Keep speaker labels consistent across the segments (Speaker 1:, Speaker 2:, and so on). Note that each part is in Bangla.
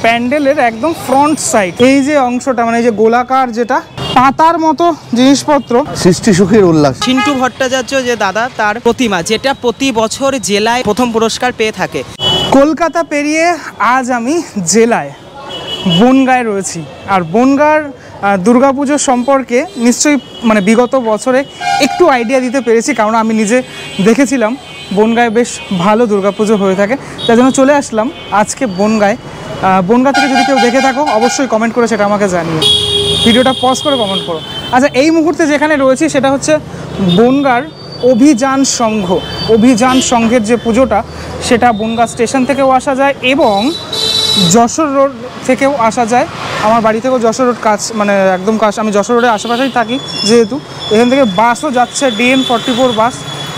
Speaker 1: প্যান্ডেলের একদম ফ্রন্ট সাইড, এই যে অংশটা মানে এই যে গোলাকার যেটা পাতার মতো জিনিসপত্র,
Speaker 2: সৃষ্টি সুখের উল্লাস।
Speaker 3: চিন্টু ভট্টাচার্য যে দাদা, তার প্রতিমা যেটা প্রতি বছর জেলায় প্রথম পুরস্কার পেয়ে থাকে।
Speaker 1: কলকাতা পেরিয়ে আজ আমি জেলায় বনগাঁয় রয়েছি। আর বনগাঁর দুর্গাপুজোর সম্পর্কে নিশ্চয়ই মানে বিগত বছরে একটু আইডিয়া দিতে পেরেছি, কারণ আমি নিজে দেখেছিলাম বনগাঁয় বেশ ভালো দুর্গাপুজো হয়ে থাকে। তার জন্য চলে আসলাম আজকে বনগাঁয়। বনগাঁ থেকে যদি কেউ দেখে থাকো অবশ্যই কমেন্ট করে সেটা আমাকে জানিও, ভিডিওটা পজ করে কমেন্ট করো। আচ্ছা, এই মুহূর্তে যেখানে রয়েছি সেটা হচ্ছে বনগাঁর অভিযান সংঘ। অভিযান সংঘের যে পুজোটা সেটা বনগাঁ স্টেশন থেকেও আসা যায় এবং যশোর রোড থেকেও আসা যায়। আমার বাড়ি থেকেও যশোর রোড কাছ, মানে একদম কাছ। আমি যশোর রোডের আশেপাশেই থাকি, যেহেতু এখান থেকে বাসও যাচ্ছে DN44 বাস,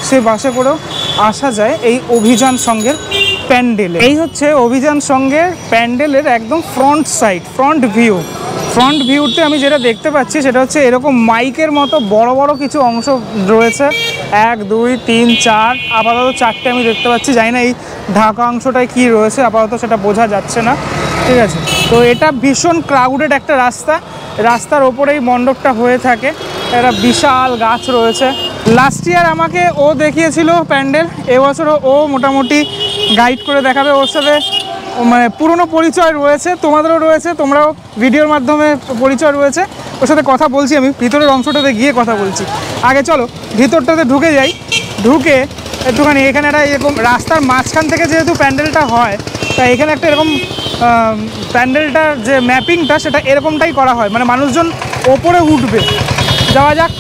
Speaker 1: সেই বাসে করেও আসা যায় এই অভিযান সংঘের প্যান্ডেলে। এই হচ্ছে অভিযান সংঘের প্যান্ডেলের একদম front side, front view. Front ভিউতে আমি যেটা দেখতে পাচ্ছি সেটা হচ্ছে এরকম মাইকের মতো বড় বড় কিছু অংশ রয়েছে, 1 2 3 4, আপাতত 4টে আমি দেখতে পাচ্ছি। জানি না এই ঢাকা অংশটায় কি রয়েছে, আপাতত সেটা বোঝা যাচ্ছে না। ঠিক আছে, তো এটা ভীষণ ক্রাউডেড একটা রাস্তা, রাস্তার ওপরেই মণ্ডপটা হয়ে থাকে। একটা বিশাল গাছ রয়েছে। লাস্ট ইয়ার আমাকে ও দেখিয়েছিল প্যান্ডেল, এবছরও ও মোটামুটি গাইড করে দেখাবে। ওর সাথে মানে পুরনো পরিচয় রয়েছে, তোমাদেরও রয়েছে, তোমরাও ভিডিওর মাধ্যমে পরিচয় রয়েছে। ওর সাথে কথা বলছি, আমি ভিতরের অংশটাতে গিয়ে কথা বলছি। আগে চলো ভিতরটাতে ঢুকে যাই। ঢুকে একটুখানি এখানে একটা এরকম রাস্তার মাঝখান থেকে যেহেতু প্যান্ডেলটা হয়, তাই এখানে একটা এরকম প্যান্ডেলটার যে ম্যাপিংটা সেটা এরকমটাই করা হয়, মানে মানুষজন ওপরে উঠবে। যাওয়া যাক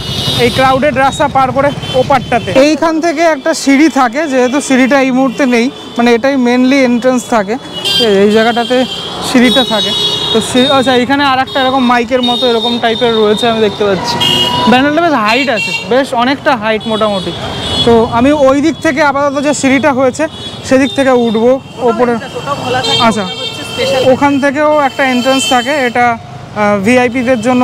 Speaker 1: এই ক্রাউডেড রাস্তা পার করে ওপারটাতে। এইখান থেকে একটা সিঁড়ি থাকে, যেহেতু সিঁড়িটা এই মুহূর্তে নেই, মানে এটাই মেনলি এন্ট্রান্স থাকে, এই জায়গাটাতে সিঁড়িটা থাকে। তো আচ্ছা, এখানে আর একটা এরকম মাইকের মতো এরকম টাইপের রয়েছে, আমি দেখতে পাচ্ছি। প্যান্ডেলটা বেশ হাইট আছে, বেশ অনেকটা হাইট মোটামুটি। তো আমি ওই দিক থেকে আপাতত যে সিঁড়িটা হয়েছে সেদিক থেকে উঠবো ওপরে। আচ্ছা, ওখান থেকেও একটা এন্ট্রান্স থাকে, এটা ভিআইপিদের জন্য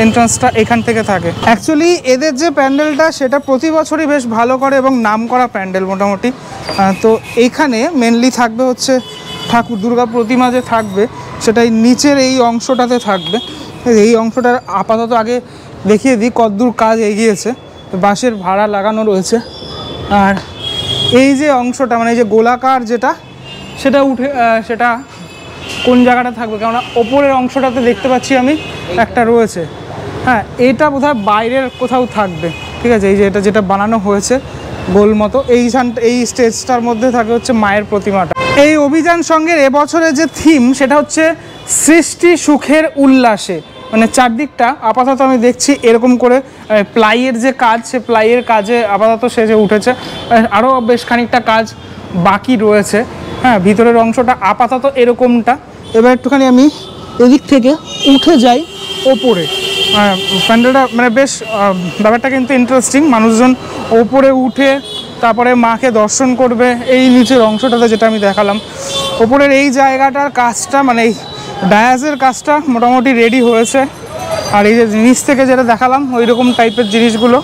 Speaker 1: এন্ট্রান্সটা এখান থেকে থাকে। অ্যাকচুয়ালি এদের যে প্যান্ডেলটা সেটা প্রতি বছরই বেশ ভালো করে এবং নাম করা প্যান্ডেল মোটামুটি। তো এইখানে মেনলি থাকবে হচ্ছে ঠাকুর দুর্গা প্রতিমা যে থাকবে সেটাই নিচের এই অংশটাতে থাকবে। এই অংশটার আপাতত আগে দেখিয়ে দিই কতদূর কাজ এগিয়েছে। বাঁশের ভাড়া লাগানো রয়েছে। আর এই যে অংশটা মানে এই যে গোলাকার যেটা, সেটা উঠে সেটা কোন জায়গাটা থাকবে, কেননা ওপরের অংশটাতে দেখতে পাচ্ছি আমি একটা রয়েছে। হ্যাঁ, এটা বোধহয় বাইরের কোথাও থাকবে। ঠিক আছে, এই যে এটা যেটা বানানো হয়েছে গোল মতো, এই স্টেজটার মধ্যে থাকে হচ্ছে মায়ের প্রতিমাটা। এই অভিযান সংঘের এবছরের যে থিম সেটা হচ্ছে সৃষ্টি সুখের উল্লাসে। মানে চারদিকটা আপাতত আমি দেখছি এরকম করে প্লাইয়ের যে কাজ, সে প্লাইয়ের কাজে আপাতত সেজে উঠেছে। আরও বেশ খানিকটা কাজ বাকি রয়েছে। হ্যাঁ, ভিতরের অংশটা আপাতত এরকমটা। এবার একটুখানি আমি এদিক থেকে উঠে যাই ওপরে। প্যান্ডেলটা মানে বেশ ব্যাপারটা কিন্তু ইন্টারেস্টিং। মানুষজন ওপরে উঠে তারপরে মাকে দর্শন করবে। এই নিচের অংশটাতে যেটা আমি দেখালাম, ওপরের এই জায়গাটার কাজটা মানে এই ডায়াসের কাজটা মোটামুটি রেডি হয়েছে। আর এই যে নিচ থেকে যেটা দেখালাম ওই রকম টাইপের জিনিসগুলো,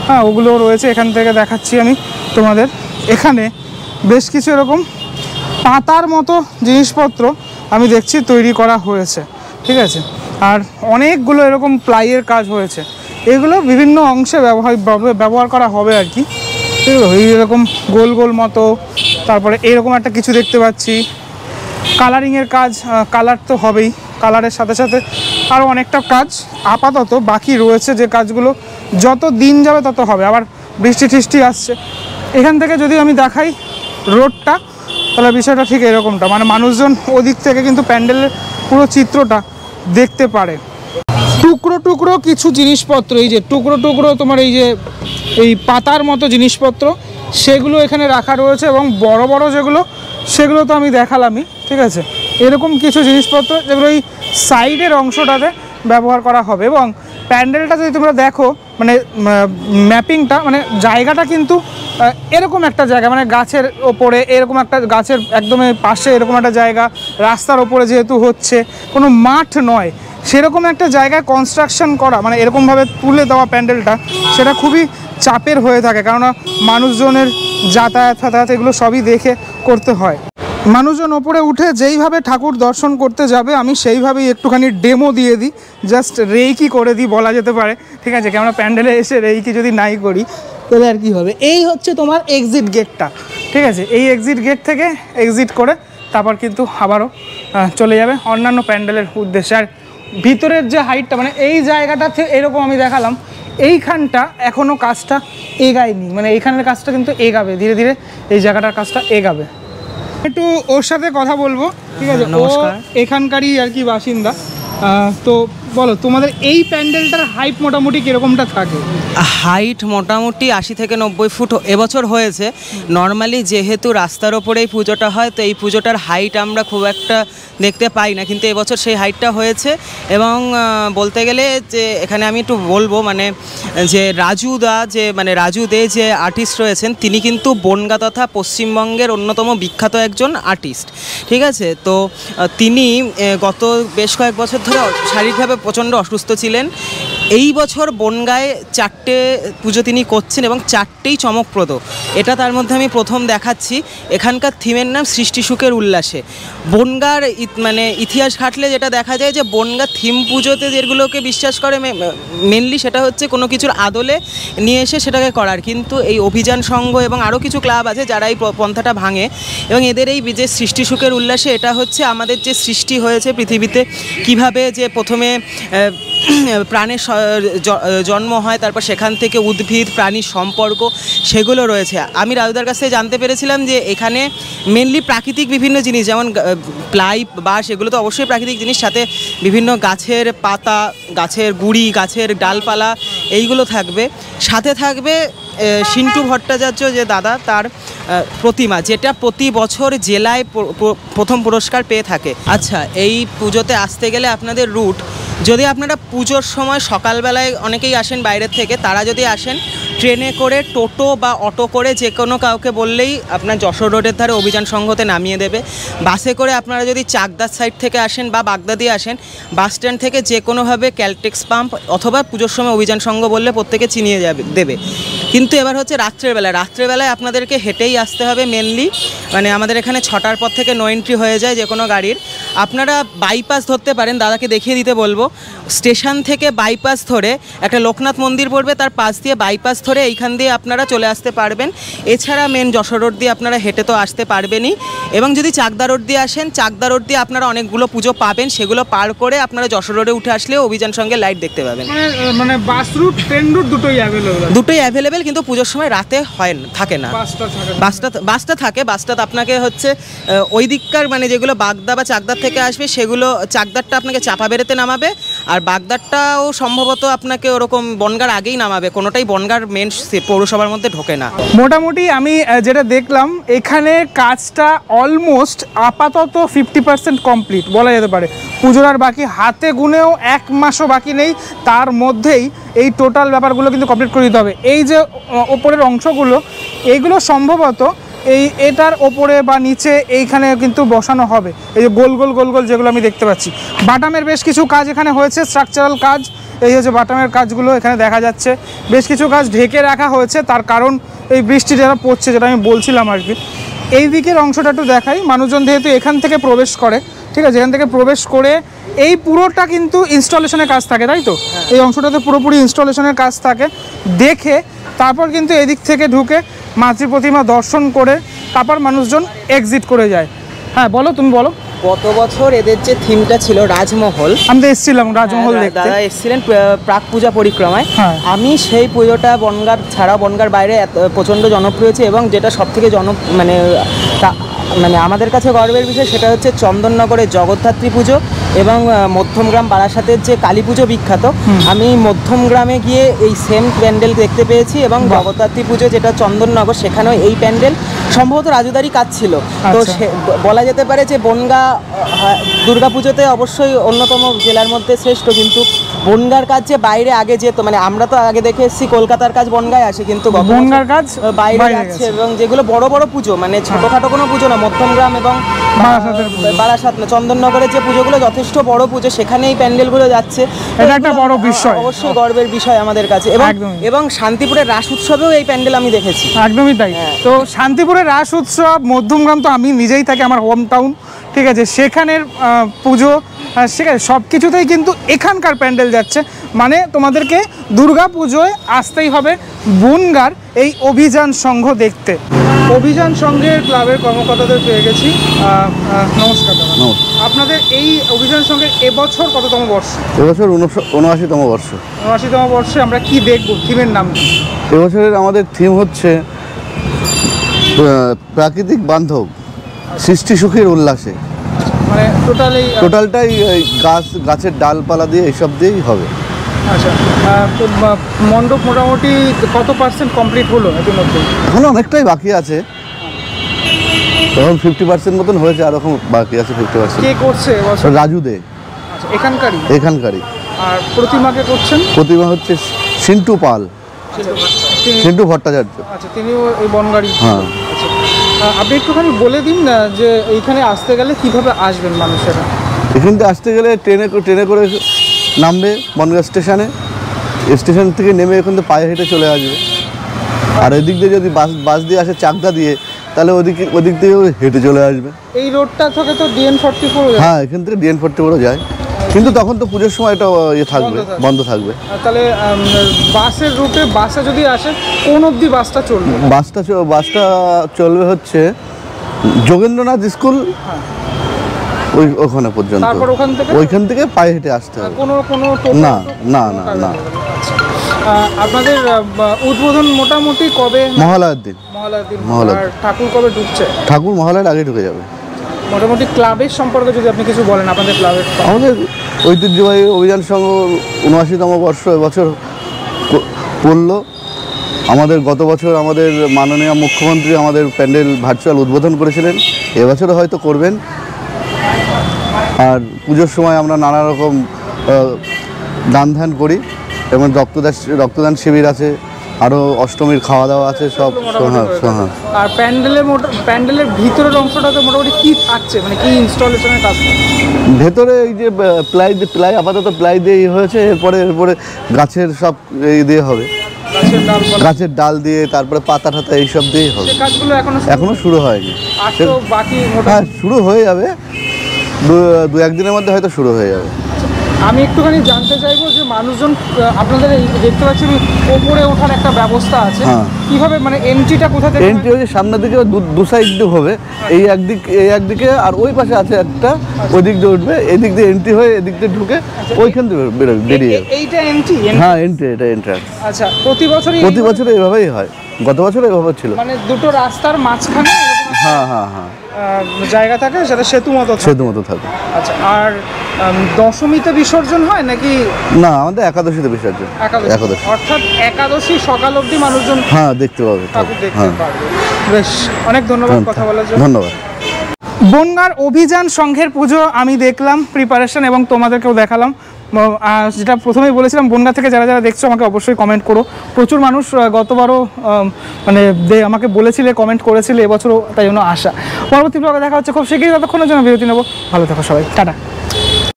Speaker 1: হ্যাঁ, ওগুলো রয়েছে। এখান থেকে দেখাচ্ছি আমি তোমাদের। এখানে বেশ কিছু এরকম পাতার মতো জিনিসপত্র আমি দেখছি তৈরি করা হয়েছে। ঠিক আছে, আর অনেকগুলো এরকম প্লাইয়ের কাজ হয়েছে। এগুলো বিভিন্ন অংশে ব্যবহার করা হবে আর কি। ঠিক আছে, এই এরকম গোল গোল মতো, তারপরে এরকম একটা কিছু দেখতে পাচ্ছি। কালারিংয়ের কাজ, কালার তো হবেই, কালারের সাথে সাথে আরও অনেকটা কাজ আপাতত বাকি রয়েছে, যে কাজগুলো যত দিন যাবে তত হবে। আবার বৃষ্টি টিষ্টি আসছে। এখান থেকে যদি আমি দেখাই রোডটা, তাহলে বিষয়টা ঠিক এরকমটা, মানে মানুষজন ওদিক থেকে কিন্তু প্যান্ডেলের পুরো চিত্রটা দেখতে পারে। টুকরো টুকরো কিছু জিনিসপত্র, এই যে টুকরো টুকরো তোমার এই যে এই পাতার মতো জিনিসপত্র, সেগুলো এখানে রাখা রয়েছে। এবং বড় বড় যেগুলো সেগুলো তো আমি দেখালামই। ঠিক আছে, এরকম কিছু জিনিসপত্র যেগুলো এই সাইডের অংশটাতে ব্যবহার করা হবে। এবং প্যান্ডেলটা যদি তোমরা দেখো, মানে ম্যাপিংটা, মানে জায়গাটা কিন্তু এরকম একটা জায়গা, মানে গাছের ওপরে এরকম একটা, গাছের একদমই পাশে এরকম একটা জায়গা, রাস্তার ওপরে যেহেতু হচ্ছে, কোনো মাঠ নয়, সেরকম একটা জায়গায় কনস্ট্রাকশন করা, মানে এরকমভাবে তুলে দেওয়া প্যান্ডেলটা, সেটা খুবই চাপের হয়ে থাকে। কেননা মানুষজনের যাতায়াত এগুলো সবই দেখে করতে হয়। মানুষজন ওপরে উঠে যেইভাবে ঠাকুর দর্শন করতে যাবে আমি সেইভাবেই একটুখানি ডেমো দিয়ে দিই, জাস্ট রেইকি করে দিই বলা যেতে পারে। ঠিক আছে, কেননা প্যান্ডেলে এসে রেইকি যদি নাই করি তাহলে আর কি হবে। এই হচ্ছে তোমার এক্সিট গেটটা। ঠিক আছে, এই এক্সিট গেট থেকে এক্সিট করে তারপর কিন্তু আবারও চলে যাবে অন্যান্য প্যান্ডেলের উদ্দেশ্যে। আর ভিতরের যে হাইটটা মানে এই জায়গাটা এরকম আমি দেখালাম, এইখানটা এখনও কাজটা এগায়নি, মানে এইখানের কাজটা কিন্তু এগাবে ধীরে ধীরে, এই জায়গাটার কাজটা এগাবে। একটু ওর সাথে কথা বলবো। ঠিক আছে,
Speaker 3: নমস্কার।
Speaker 1: এখানকারই আর কি বাসিন্দা। তো বলো তোমাদের এই প্যান্ডেলটার হাইট মোটামুটি কিরকমটা থাকে?
Speaker 3: হাইট মোটামুটি 80 থেকে 90 ফুট এবছর হয়েছে। নর্মালি যেহেতু রাস্তার ওপরেই পুজোটা হয়, তো এই পুজোটার হাইট আমরা খুব একটা দেখতে পাই না, কিন্তু এবছর সেই হাইটটা হয়েছে। এবং বলতে গেলে যে এখানে আমি একটু বলবো মানে যে রাজু দে যে আর্টিস্ট রয়েছেন, তিনি কিন্তু বনগা তথা পশ্চিমবঙ্গের অন্যতম বিখ্যাত একজন আর্টিস্ট। ঠিক আছে, তো তিনি গত বেশ কয়েক বছর ধরে শারীরিকভাবে প্রচণ্ড অসুস্থ ছিলেন। এই বছর বনগায় 4টে পুজো তিনি করছেন এবং 4টেই চমকপ্রদ। এটা তার মধ্যে আমি প্রথম দেখাচ্ছি। এখানকার থিমের নাম সৃষ্টি সুখের উল্লাসে। বনগার মানে ইতিহাস ঘাটলে যেটা দেখা যায় যে বনগা থিম পুজোতে যেগুলোকে বিশ্বাস করে মেনলি সেটা হচ্ছে কোনো কিছুর আদলে নিয়ে এসে সেটাকে করার, কিন্তু এই অভিযান সংঘ এবং আরও কিছু ক্লাব আছে যারা এই পন্থাটা ভাঙে। এবং এদের এই যে সৃষ্টি সুখের উল্লাসে, এটা হচ্ছে আমাদের যে সৃষ্টি হয়েছে পৃথিবীতে, কিভাবে যে প্রথমে প্রাণের জন্ম হয়, তারপর সেখান থেকে উদ্ভিদ প্রাণীর সম্পর্ক সেগুলো রয়েছে। আমি রাজুদার কাছ থেকে জানতে পেরেছিলাম যে এখানে মেনলি প্রাকৃতিক বিভিন্ন জিনিস, যেমন প্লাই বাঁশ, এগুলো তো অবশ্যই প্রাকৃতিক জিনিস, সাথে বিভিন্ন গাছের পাতা, গাছের গুঁড়ি, গাছের ডালপালা এইগুলো থাকবে। সাথে থাকবে সিন্টু ভট্টাচার্য যে দাদা, তার প্রতিমা, যেটা প্রতি বছর জেলায় প্রথম পুরস্কার পেয়ে থাকে। আচ্ছা, এই পুজোতে আসতে গেলে আপনাদের রুট, যদি আপনারা পুজোর সময় সকালবেলায় অনেকেই আসেন বাইরের থেকে, তারা যদি আসেন ট্রেনে করে, টোটো বা অটো করে, যে কোনো কাউকে বললেই আপনার যশোর রোডের ধারে অভিযান সংঘতে নামিয়ে দেবে। বাসে করে আপনারা যদি চাকদার সাইড থেকে আসেন বা বাগদা দিয়ে আসেন, বাস স্ট্যান্ড থেকে যে কোনোভাবে ক্যালটেক্স পাম্প অথবা পুজোর সময় অভিযান সংঘ বললে প্রত্যেকে চিনিয়ে দেবে। কিন্তু এবার হচ্ছে রাত্রেবেলায় আপনাদেরকে হেঁটেই আসতে হবে মেনলি। মানে আমাদের এখানে 6টার পর থেকে নো এন্ট্রি হয়ে যায় যে কোনো গাড়ির। আপনারা বাইপাস ধরতে পারেন, দাদাকে দেখিয়ে দিতে বলবো। স্টেশন থেকে বাইপাস ধরে একটা লোকনাথ মন্দির পড়বে, তার পাশ দিয়ে বাইপাস ধরে এইখান দিয়ে আপনারা চলে আসতে পারবেন। এছাড়া মেন যশোর রোড দিয়ে আপনারা হেঁটে তো আসতে পারবেনই। এবং যদি চাকদা রোড দিয়ে আসেন, চাকদা রোড দিয়ে আপনারা অনেকগুলো পুজো পাবেন, সেগুলো পার করে আপনারা যশোর রোডে উঠে আসলেও অভিযান সঙ্গে লাইট দেখতে পাবেন।
Speaker 1: মানে বাস রুট, ট্রেন রুট দুটোই অ্যাভেলেবেল,
Speaker 3: কিন্তু পুজোর সময় রাতে থাকে না। বাসটা থাকে। বাসটা আপনাকে হচ্ছে ওই দিককার মানে যেগুলো বাগদা বা চাকদার থেকে আসবে, সেগুলো চাকদারটা আপনাকে চাপাবেড়েতে নামাবে, আর বাগদারটাও সম্ভবত আপনাকে ওরকম বনগার আগেই নামাবে। কোনোটাই বনগার মেন পৌরসভার মধ্যে ঢোকে না।
Speaker 1: মোটামুটি আমি যেটা দেখলাম, এখানে কাজটা অলমোস্ট আপাতত 50% কমপ্লিট বলা যেতে পারে। পুজোর আর বাকি হাতে গুনেও 1 মাসও বাকি নেই, তার মধ্যেই এই টোটাল ব্যাপারগুলো কিন্তু কমপ্লিট করে দিতে হবে। এই যে ওপরের অংশগুলো, এইগুলো সম্ভবত এটার ওপরে বা নিচে এইখানে কিন্তু বসানো হবে। এই যে গোল গোল যেগুলো আমি দেখতে পাচ্ছি, বাটামের বেশ কিছু কাজ এখানে হয়েছে, স্ট্রাকচারাল কাজ। এই হচ্ছে বাটামের কাজগুলো এখানে দেখা যাচ্ছে। বেশ কিছু কাজ ঢেকে রাখা হয়েছে, তার কারণ এই বৃষ্টি যারা পড়ছে, যেটা আমি বলছিলাম আর কি। এই দিকের অংশটা একটু দেখাই। মানুষজন যেহেতু এখান থেকে প্রবেশ করে, ঠিক আছে, এখান থেকে প্রবেশ করে এই পুরোটা কিন্তু ইনস্টলেশনের কাজ থাকে, তাই তো? এই অংশটাতে পুরোপুরি ইনস্টলেশনের কাজ থাকে। দেখে তারপর কিন্তু এদিক থেকে ঢুকে মাতৃ প্রতিমা দর্শন করে তারপর মানুষজন এক্সিট করে যায়। হ্যাঁ বলো, তুমি বলো।
Speaker 3: গত বছর এদের যে থিমটা ছিল রাজমহল,
Speaker 1: আমি তো এসেছিলাম রাজমহল দেখতে।
Speaker 3: দাদা এসেছিলেন প্রাক পূজা পরিক্রমায়।
Speaker 1: হ্যাঁ।
Speaker 3: আমি সেই পুজোটা বনগার ছাড়াও বনগার বাইরে প্রচণ্ড জনপ্রিয় হয়েছে, এবং যেটা সবথেকে মানে আমাদের কাছে গর্বের বিষয় সেটা হচ্ছে চন্দননগরের জগদ্ধাত্রী পুজো এবং মধ্যমগ্রাম বারাসাতের যে কালী পুজো বিখ্যাত। আমি মধ্যমগ্রামে গিয়ে এই সেম প্যান্ডেল দেখতে পেয়েছি, এবং জগদ্ধাত্রী পুজো যেটা চন্দননগর, সেখানেও এই প্যান্ডেল সম্ভবত রাজুদারই কাজ ছিল। তো বলা যেতে পারে যে বনগা দুর্গাপুজোতে অবশ্যই অন্যতম জেলার মধ্যে শ্রেষ্ঠ, কিন্তু বনগার কাজ যে বাইরে আগে যেত, মানে আমরা তো আগে দেখে এসেছি কলকাতার কাজ বনগায় আসে, কিন্তু
Speaker 1: বনগার কাজ
Speaker 3: বাইরে যাচ্ছে। এবং যেগুলো বড় বড় পুজো, মানে ছোটোখাটো কোনো পুজো না, মধ্যমগ্রাম এবং বারাসাত চন্দননগরের যে পুজোগুলো যথেষ্ট বড় পুজো, সেখানে এই প্যান্ডেলগুলো যাচ্ছে।
Speaker 1: এটা একটা বড় বিষয়,
Speaker 3: অবশ্যই গর্বের বিষয় আমাদের কাছে। এবং শান্তিপুরের রাস উৎসবেও এই প্যান্ডেল আমি দেখেছি।
Speaker 1: একদমই তাই। তো শান্তিপুরের তবে রাস উৎসব মধ্যমগ্রাম তো আমি নিজেই থাকি, আমার হোম টাউন, ঠিক আছে, সেখানের পুজো, ঠিক আছে, সব কিছুতেই কিন্তু এখানকার প্যান্ডেল যাচ্ছে। মানে তোমাদেরকে দুর্গা পুজোয় আসতেই হবে বনগাঁর এই অভিযান সংঘ দেখতে। অভিযান সংঘের ক্লাবের কর্মকর্তাদের পেয়ে গেছি। নমস্কার দাদা। আপনাদের এই অভিযান সংঘের এবছর কততম বর্ষ?
Speaker 2: এবছর ৭৯তম বর্ষ।
Speaker 1: ৭৯তম বর্ষে আমরা কি দেখবো, থিমের নাম কি?
Speaker 2: এবছরের আমাদের থিম হচ্ছে প্রাকৃতিক বান্ধব, সৃষ্টি সুখের উল্লাসে।
Speaker 1: মানে
Speaker 2: টোটালটাই গাছের ডালপালা দিয়ে এইসব দিয়েই হবে।
Speaker 1: আচ্ছা, তো মণ্ডপ মোটামুটি কত পার্সেন্ট কমপ্লিট হলো ইতিমধ্যে?
Speaker 2: এখনো অনেকটাই বাকি আছে, তখন 50% মতন হয়েছে, আর এখন বাকি আছে 50%।
Speaker 1: কে করছে এবছর?
Speaker 2: রাজু দে।
Speaker 1: আচ্ছা, এখানকারই। আর প্রতিমাকে করছেন?
Speaker 2: প্রতিমা হচ্ছে সিন্টু পাল, সিন্টু ভট্টাচার্য।
Speaker 1: আচ্ছা, তিনিও এই বনগাড়ি।
Speaker 2: হ্যাঁ।
Speaker 1: আপনি একটুখানি বলে দিন না যে এইখানে আসতে গেলে কিভাবে আসবেন মানুষেরা?
Speaker 2: এখান থেকে আসতে গেলে ট্রেনে করে নামবে বনগাঁ স্টেশন থেকে নেমে এখান থেকে পায়ে হেঁটে চলে আসবে। আর এদিক দিয়ে যদি বাস দিয়ে আসে চাকদা দিয়ে, তাহলে ওদিক দিয়ে হেঁটে চলে আসবে।
Speaker 1: এই রোডটা থেকে তো DN44 যায়।
Speaker 2: হ্যাঁ, এখান থেকে DN44 যায়, কিন্তু তখন তো পুজোর সময় এটা বন্ধ থাকবে।
Speaker 1: তাহলে বাসের রুটে বাসে যদি আসে কোন অবধি বাসটা চলবে?
Speaker 2: বাসটা চলবে হচ্ছে যোগেন্দ্রনাথ স্কুল, ওখানে পর্যন্ত।
Speaker 1: তারপর
Speaker 2: ওইখান থেকে পায়ে হেঁটে আসতে হবে। না না না না।
Speaker 1: আপনাদের উদ্বোধন মোটামুটি কবে?
Speaker 2: মহালয়ার দিন।
Speaker 1: আর ঠাকুর কবে ঢুকছে?
Speaker 2: ঠাকুর মহালয়ার আগে ঢুকে যাবে।
Speaker 1: মোটামুটি ক্লাবের সম্পর্কে যদি আপনি কিছু বলেন, আপনাদের ক্লাবের।
Speaker 2: আমাদের ঐতিহ্যবাহী অভিযান সংঘ ৭৯তম বর্ষ এবছর পড়ল। আমাদের গত বছর আমাদের মাননীয় মুখ্যমন্ত্রী আমাদের প্যান্ডেল ভার্চুয়াল উদ্বোধন করেছিলেন, এবছরও হয়তো করবেন। আর পুজোর সময় আমরা নানা রকম দান ধ্যান করি, এবং রক্তদান শিবির আছে, আরও অষ্টমীর খাওয়া দাওয়া আছে, সব। হ্যাঁ।
Speaker 1: আর প্যান্ডেলের ভিতরের অংশটাতে মোটামুটি কি থাকছে, মানে কি ইনস্টলেশনের কাজ?
Speaker 2: ভেতরে এই যে প্লাই আপাতত প্লাই দিয়ে হয়েছে, এরপরে গাছের সব এই দিয়ে হবে, গাছের ডাল দিয়ে, তারপরে পাতা টাতা এইসব দিয়েই হবে।
Speaker 1: কাজগুলো
Speaker 2: এখনো শুরু হয়নি। হ্যাঁ, শুরু হয়ে যাবে, দু একদিনের মধ্যে হয়তো শুরু হয়ে যাবে।
Speaker 1: আমি একটুখানি জানতে চাইবো যে মানুষজন, আপনাদের দেখতে পাচ্ছি ওপরে ওঠার একটা ব্যবস্থা আছে, কিভাবে, মানে এন্ট্রিটা কোথা থেকে?
Speaker 2: এন্ট্রি হচ্ছে সামনের দিকে, দু সাইড দিয়ে হবে। এই একদিকে আর ওই পাশে আছে একটা, ওই দিক দিয়ে উঠবে, এদিক দিয়ে এন্ট্রি হয়ে এদিক দিয়ে ঢুকে ওইখান থেকে বেরিয়ে যাবে।
Speaker 1: এইটা এন্ট্রি?
Speaker 2: হ্যাঁ, এটা এন্ট্রান্স।
Speaker 1: আচ্ছা, প্রতি বছর
Speaker 2: এভাবেই হয়, গত বছর এভাবে ছিল।
Speaker 1: মানে দুটো রাস্তার মাঝখানে
Speaker 2: হ্যাঁ
Speaker 1: জায়গা থাকে, সেটা সেতু মতো থাকে। আচ্ছা, আর দশমীতে বিসর্জন হয় নাকি?
Speaker 2: না, আমাদের একাদশীতে বিসর্জন। একাদশী,
Speaker 1: অর্থাৎ একাদশী সকাল অবধি মানুষজন
Speaker 2: দেখতে পাবে।
Speaker 1: বেশ, অনেক ধন্যবাদ কথা বলার জন্য।
Speaker 2: ধন্যবাদ।
Speaker 1: বনগাঁর অভিযান সংঘের পুজো আমি দেখলাম প্রিপারেশন, এবং তোমাদেরকেও দেখালাম। যেটা প্রথমেই বলেছিলাম, বনগাঁ থেকে যারা দেখছো আমাকে অবশ্যই কমেন্ট করো। প্রচুর মানুষ গতবারও মানে আমাকে বলেছিলে, কমেন্ট করেছিলে, এবছরও, তাই জন্য আশা। পরবর্তী ব্লগে দেখা হচ্ছে খুব শীঘ্রই, ততক্ষণের জন্য বিরতি নেবো। ভালো থাকো সবাই, টাটা।